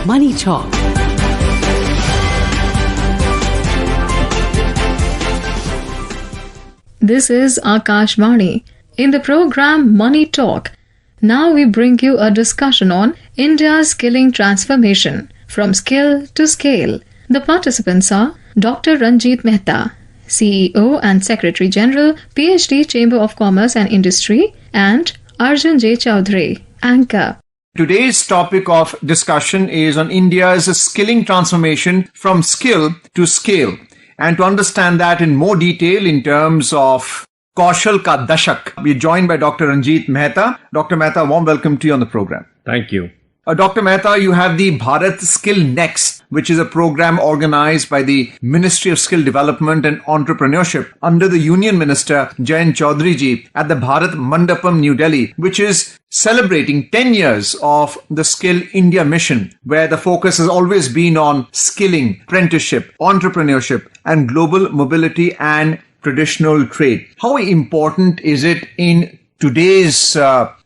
Money Talk. This is Akashvani. In the program Money Talk, now we bring you a discussion on India's skilling transformation from skill to scale. The participants are Dr. Ranjeet Mehta, CEO and Secretary General, PhD Chamber of Commerce and Industry, and Arjun J. Chaudhary, anchor. Today's topic of discussion is on India's skilling transformation from skill to scale. And to understand that in more detail in terms of Kaushal Ka Dashak, we're joined by Dr. Ranjeet Mehta. Dr. Mehta, warm welcome to you on the program. Thank you. Dr. Mehta, you have the Bharat Skill Next, which is a program organized by the Ministry of Skill Development and Entrepreneurship under the Union Minister Jayant Chaudhary ji at the Bharat Mandapam, New Delhi, which is celebrating 10 years of the Skill India mission, where the focus has always been on skilling, apprenticeship, entrepreneurship, and global mobility and traditional trade. How important is it in today's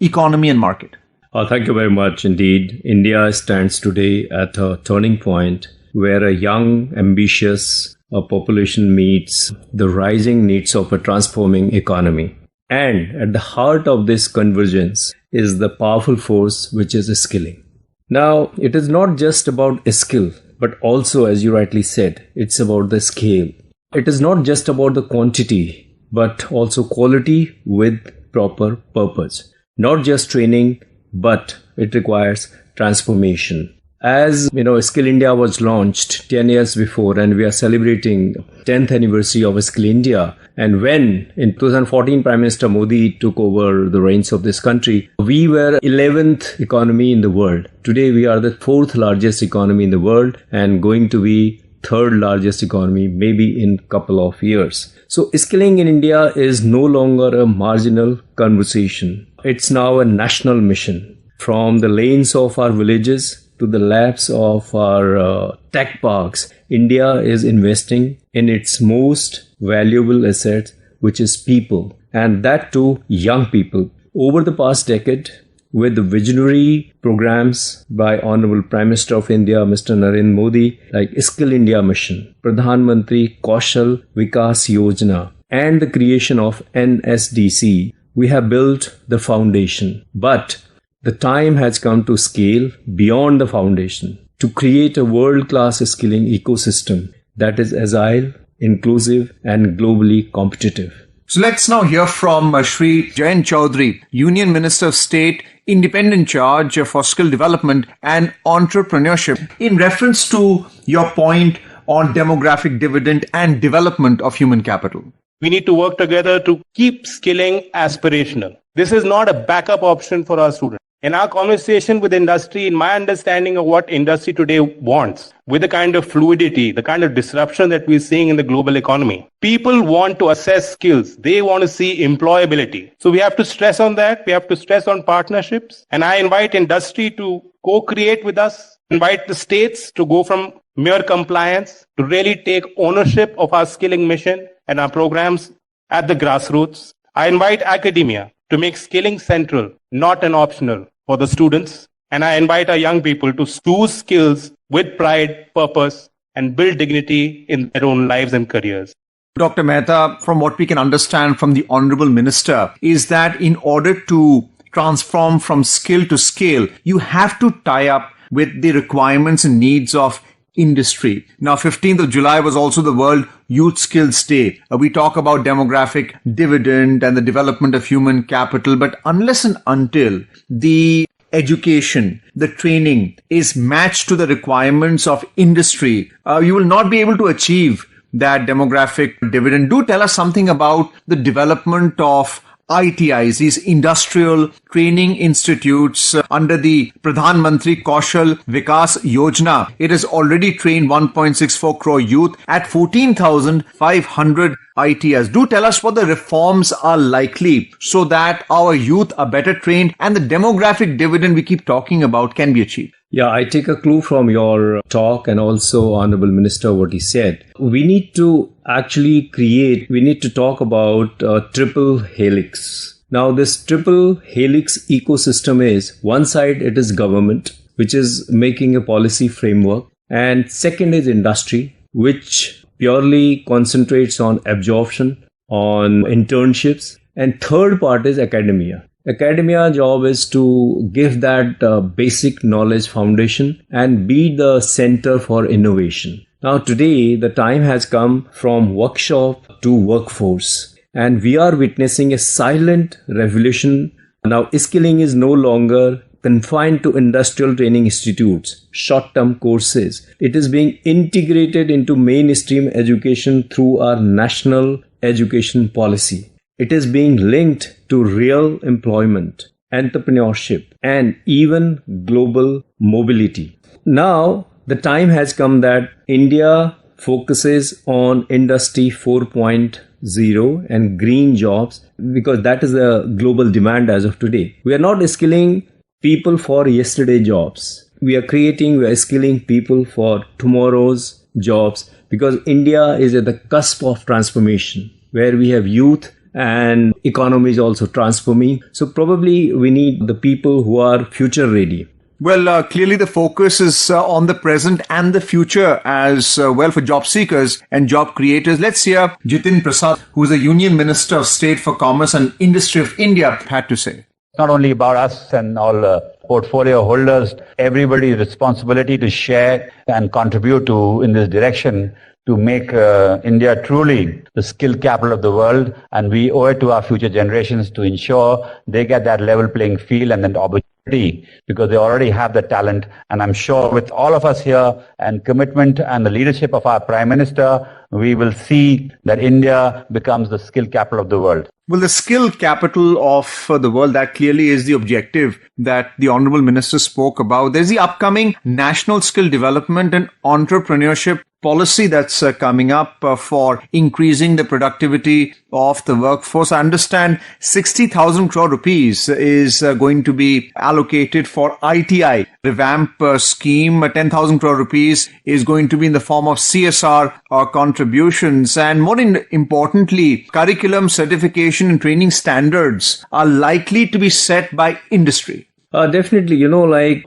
economy and market? Thank you very much indeed. India stands today at a turning point where a young, ambitious population meets the rising needs of a transforming economy. And at the heart of this convergence is the powerful force which is skilling. Now, it is not just about a skill, but also, as you rightly said, it's about the scale. It is not just about the quantity, but also quality with proper purpose. Not just training, but it requires transformation. As you know, Skill India was launched 10 years before, and we are celebrating 10th anniversary of Skill India. And when in 2014 Prime Minister Modi took over the reins of this country, we were 11th economy in the world. Today we are the 4th largest economy in the world and going to be 3rd largest economy maybe in couple of years. So skilling in India is no longer a marginal conversation. It's now a national mission. From the lanes of our villages to the labs of our tech parks, India is investing in its most valuable asset, which is people, and that too young people. Over the past decade, with the visionary programs by Honorable Prime Minister of India, Mr. Narendra Modi, like Skill India Mission, Pradhan Mantri Kaushal Vikas Yojana, and the creation of NSDC, we have built the foundation. But the time has come to scale beyond the foundation to create a world-class skilling ecosystem that is agile, inclusive, and globally competitive. So let's now hear from Shri Jayant Chaudhary, Union Minister of State, Independent Charge for Skill Development and Entrepreneurship, in reference to your point on demographic dividend and development of human capital. We need to work together to keep skilling aspirational. This is not a backup option for our students. In our conversation with industry, in my understanding of what industry today wants, with the kind of fluidity, the kind of disruption that we're seeing in the global economy, people want to assess skills. They want to see employability. So we have to stress on that. We have to stress on partnerships. And I invite industry to co-create with us, invite the states to go from mere compliance to really take ownership of our skilling mission and our programs at the grassroots. I invite academia to make skilling central, not an optional for the students. And I invite our young people to choose skills with pride, purpose, and build dignity in their own lives and careers. Dr. Mehta, from what we can understand from the Honorable Minister, is that in order to transform from skill to scale, you have to tie up with the requirements and needs of industry. Now, 15th of July was also the World Youth Skills Day. We talk about demographic dividend and the development of human capital, but unless and until the education, the training is matched to the requirements of industry, you will not be able to achieve that demographic dividend. Do tell us something about the development of ITIs, these industrial training institutes under the Pradhan Mantri Kaushal Vikas Yojana. It has already trained 1.64 crore youth at 14,500 ITIs. Do tell us what the reforms are likely so that our youth are better trained and the demographic dividend we keep talking about can be achieved. Yeah, I take a clue from your talk and also Honorable Minister what he said. We need to talk about triple helix. Now this triple helix ecosystem is one side it is government, which is making a policy framework. And second is industry, which purely concentrates on absorption, on internships. And third part is academia. Academia job is to give that basic knowledge foundation and be the center for innovation. Now today, the time has come from workshop to workforce, and we are witnessing a silent revolution. Now skilling is no longer confined to industrial training institutes, short-term courses. It is being integrated into mainstream education through our national education policy. It is being linked to real employment, entrepreneurship, and even global mobility. Now, the time has come that India focuses on Industry 4.0 and green jobs, because that is the global demand as of today. We are not skilling people for yesterday jobs. We are skilling people for tomorrow's jobs, because India is at the cusp of transformation, where we have youth and economy is also transforming. So probably we need the people who are future ready. Well, clearly the focus is on the present and the future as well for job seekers and job creators. Let's hear Jitin Prasad, who is the Union Minister of State for Commerce and Industry of India, had to say. Not only about us and all portfolio holders, everybody's responsibility to share and contribute to in this direction to make India truly the skill capital of the world. And we owe it to our future generations to ensure they get that level playing field and then opportunity, because they already have the talent. And I'm sure with all of us here and commitment and the leadership of our Prime Minister, we will see that India becomes the skill capital of the world. Well, the skill capital of the world, that clearly is the objective that the Honorable Minister spoke about. There's the upcoming National Skill Development and Entrepreneurship policy that's coming up for increasing the productivity of the workforce. I understand 60,000 crore rupees is going to be allocated for ITI revamp scheme. 10,000 crore rupees is going to be in the form of CSR contributions. And more importantly, curriculum, certification and training standards are likely to be set by industry. Definitely,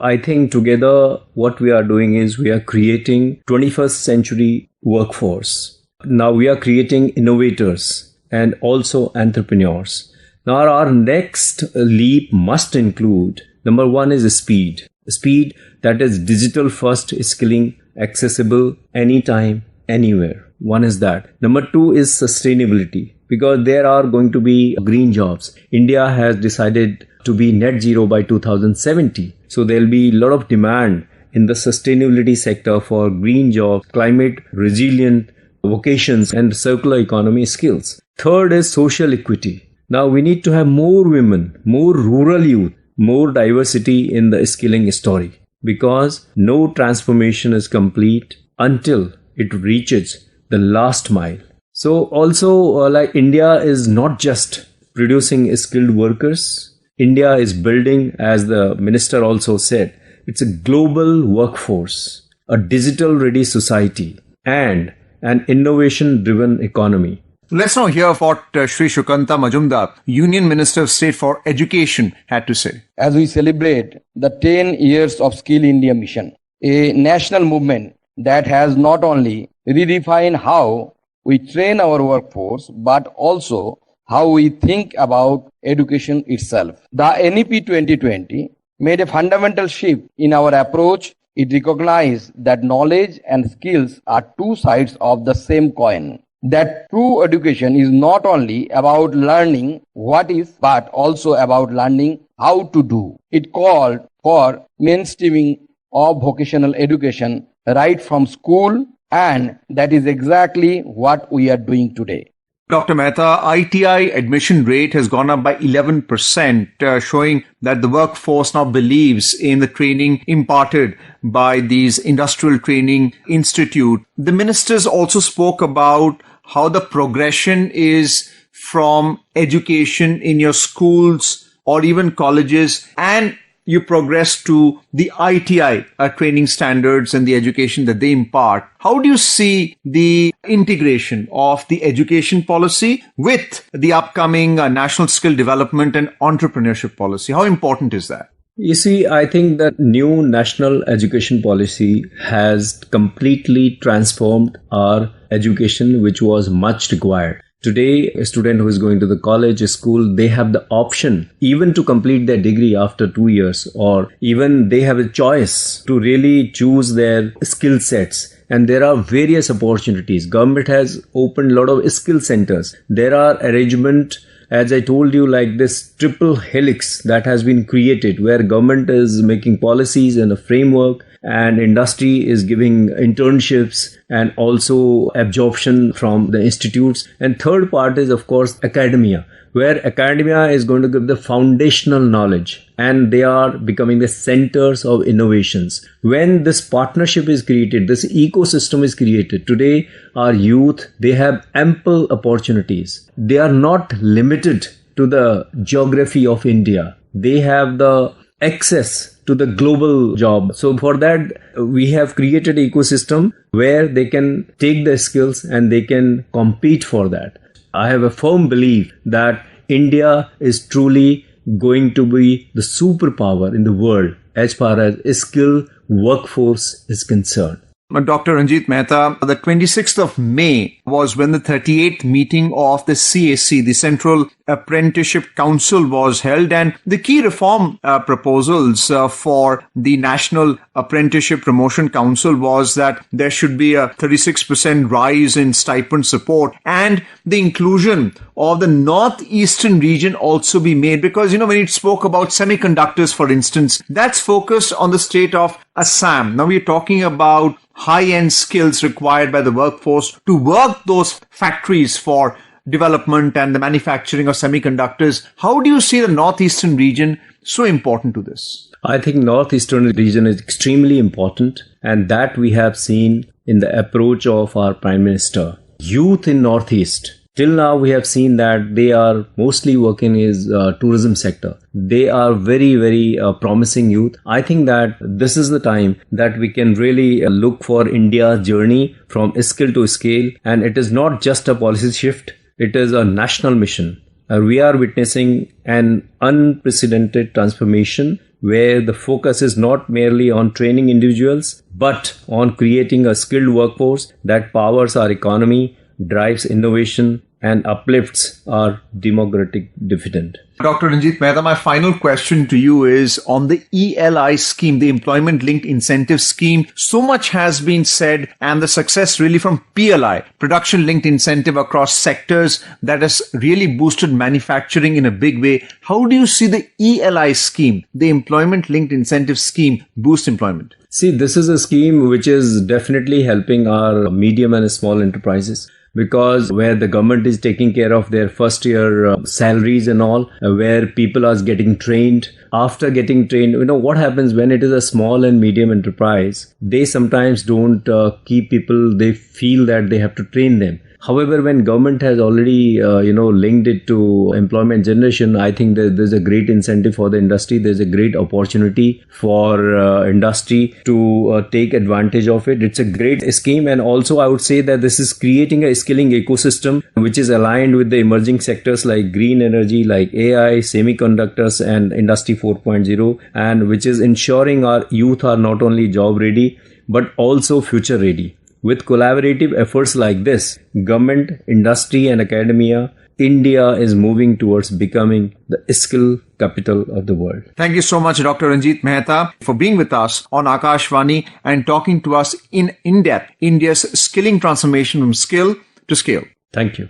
I think together what we are doing is we are creating 21st century workforce. Now we are creating innovators and also entrepreneurs. Now our next leap must include, number one is speed. Speed, that is digital first skilling, accessible anytime, anywhere. One is that. Number two is sustainability, because there are going to be green jobs. India has decided to be net zero by 2070. So there will be a lot of demand in the sustainability sector for green jobs, climate resilient vocations and circular economy skills. Third is social equity. Now we need to have more women, more rural youth, more diversity in the skilling story, because no transformation is complete until it reaches the last mile. So also India is not just producing skilled workers. India is building, as the minister also said, it's a global workforce, a digital ready society and an innovation driven economy. Let's now hear what Shri Shukanta Majumdar, Union Minister of State for Education, had to say. As we celebrate the 10 years of Skill India Mission, a national movement that has not only redefined how we train our workforce, but also how we think about education itself. The NEP 2020 made a fundamental shift in our approach. It recognized that knowledge and skills are two sides of the same coin. That true education is not only about learning what is, but also about learning how to do. It called for mainstreaming of vocational education right from school, and that is exactly what we are doing today. Dr. Mehta, ITI admission rate has gone up by 11%, showing that the workforce now believes in the training imparted by these industrial training institute. The ministers also spoke about how the progression is from education in your schools or even colleges, and you progress to the ITI training standards and the education that they impart. How do you see the integration of the education policy with the upcoming National Skill Development and Entrepreneurship policy? How important is that? You see, I think that new national education policy has completely transformed our education, which was much required. Today, a student who is going to the college, school, they have the option even to complete their degree after 2 years, or even they have a choice to really choose their skill sets. And there are various opportunities. Government has opened a lot of skill centers. There are arrangement, as I told you, like this triple helix that has been created, where government is making policies and a framework, and industry is giving internships and also absorption from the institutes. And third part is, of course, academia, where academia is going to give the foundational knowledge, and they are becoming the centers of innovations. When this partnership is created, this ecosystem is created, today our youth, they have ample opportunities. They are not limited to the geography of India. They have the access to the global job. So for that, we have created an ecosystem where they can take their skills and they can compete for that. I have a firm belief that India is truly going to be the superpower in the world as far as a skilled workforce is concerned. Dr. Ranjeet Mehta, the 26th of May was when the 38th meeting of the CAC, the Central Apprenticeship Council, was held, and the key reform proposals for the National Apprenticeship Promotion Council was that there should be a 36% rise in stipend support, and the inclusion of the northeastern region also be made, because when it spoke about semiconductors, for instance, that's focused on the state of Assam. Now we're talking about high-end skills required by the workforce to work those factories for development and the manufacturing of semiconductors. How do you see the northeastern region so important to this? I think northeastern region is extremely important, and that we have seen in the approach of our Prime Minister. Youth in Northeast, till now we have seen that they are mostly working in tourism sector. They are very, very promising youth. I think that this is the time that we can really look for India's journey from skill to scale. And it is not just a policy shift. It is a national mission. We are witnessing an unprecedented transformation where the focus is not merely on training individuals, but on creating a skilled workforce that powers our economy, drives innovation, and uplifts our democratic dividend. Dr. Ranjeet Mehta, my final question to you is on the ELI scheme, the Employment Linked Incentive Scheme. So much has been said, and the success really from PLI, Production Linked Incentive, across sectors that has really boosted manufacturing in a big way. How do you see the ELI scheme, the Employment Linked Incentive Scheme, boost employment? See, this is a scheme which is definitely helping our medium and small enterprises, because where the government is taking care of their first year salaries and all, where people are getting trained. After getting trained, what happens when it is a small and medium enterprise, they sometimes don't keep people, they feel that they have to train them. However, when government has already, linked it to employment generation, I think that there's a great incentive for the industry. There's a great opportunity for industry to take advantage of it. It's a great scheme. And also, I would say that this is creating a skilling ecosystem which is aligned with the emerging sectors like green energy, like AI, semiconductors, and Industry 4.0, and which is ensuring our youth are not only job ready, but also future ready. With collaborative efforts like this, government, industry, and academia, India is moving towards becoming the skill capital of the world. Thank you so much, Dr. Ranjeet Mehta, for being with us on Akashvani and talking to us in depth India's skilling transformation from skill to scale. Thank you.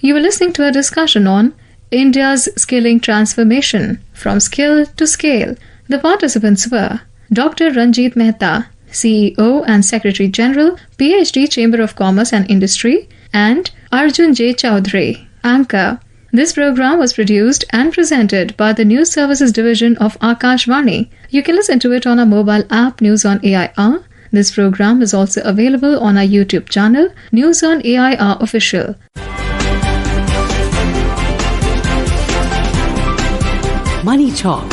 You were listening to a discussion on India's skilling transformation from skill to scale. The participants were Dr. Ranjeet Mehta, CEO and Secretary General, PhD, Chamber of Commerce and Industry, and Arjun J. Chaudhary, Anchor. This program was produced and presented by the News Services Division of Akashvani. You can listen to it on our mobile app News on AIR. This program is also available on our YouTube channel, News on AIR Official. Money Talk.